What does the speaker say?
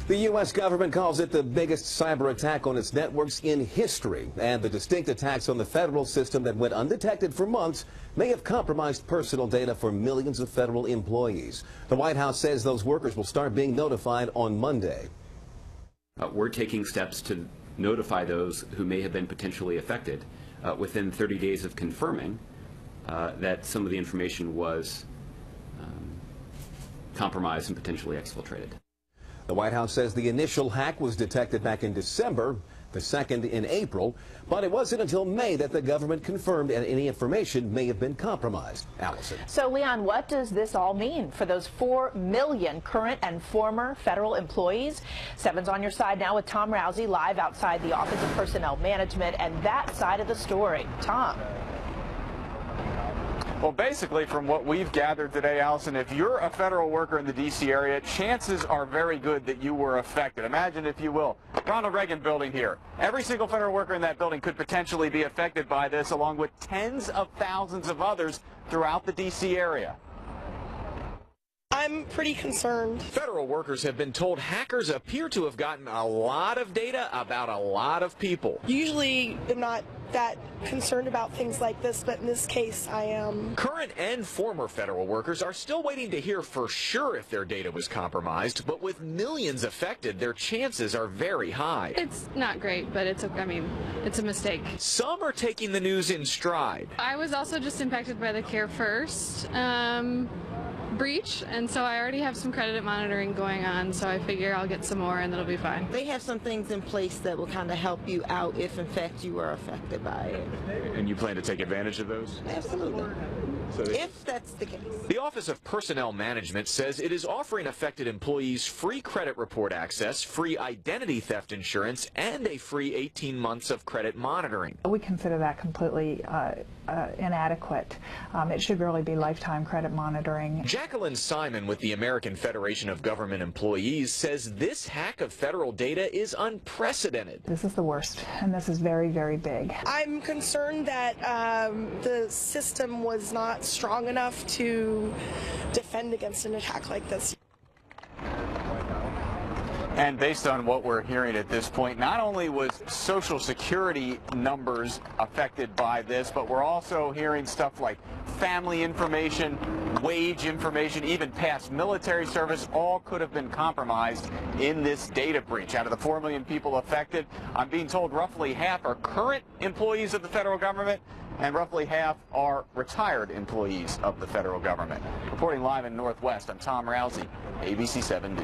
The U.S. government calls it the biggest cyber attack on its networks in history, and the distinct attacks on the federal system that went undetected for months may have compromised personal data for millions of federal employees. The White House says those workers will start being notified on Monday. We're taking steps to notify those who may have been potentially affected within 30 days of confirming that some of the information was compromised and potentially exfiltrated. The White House says the initial hack was detected back in December, the second in April, but it wasn't until May that the government confirmed that any information may have been compromised. Allison. So, Leon, what does this all mean for those 4 million current and former federal employees? 7's on your side now with Tom Rousey live outside the Office of Personnel Management and that side of the story. Tom. Well, basically, from what we've gathered today, Allison, if you're a federal worker in the D.C. area, chances are very good that you were affected. Imagine, if you will, Ronald Reagan building here. Every single federal worker in that building could potentially be affected by this, along with tens of thousands of others throughout the D.C. area. I'm pretty concerned. Federal workers have been told hackers appear to have gotten a lot of data about a lot of people. Usually I'm not that concerned about things like this, but in this case I am. Current and former federal workers are still waiting to hear for sure if their data was compromised, but with millions affected, their chances are very high. It's not great, but it's a mistake. Some are taking the news in stride. I was also just impacted by the Care First breach, and so I already have some credit monitoring going on, so I figure I'll get some more and it'll be fine. They have some things in place that will kind of help you out if in fact you are affected by it. And you plan to take advantage of those? Absolutely. If that's the case. The Office of Personnel Management says it is offering affected employees free credit report access, free identity theft insurance, and a free 18 months of credit monitoring. We consider that completely inadequate. It should really be lifetime credit monitoring. Jacqueline Simon with the American Federation of Government Employees says this hack of federal data is unprecedented. This is the worst, and this is very, very big. I'm concerned that the system was not strong enough to defend against an attack like this. And based on what we're hearing at this point, not only was Social Security numbers affected by this, but we're also hearing stuff like family information, wage information, even past military service, all could have been compromised in this data breach. Out of the 4 million people affected, I'm being told roughly half are current employees of the federal government, and roughly half are retired employees of the federal government. Reporting live in Northwest, I'm Tom Rousey, ABC 7 News.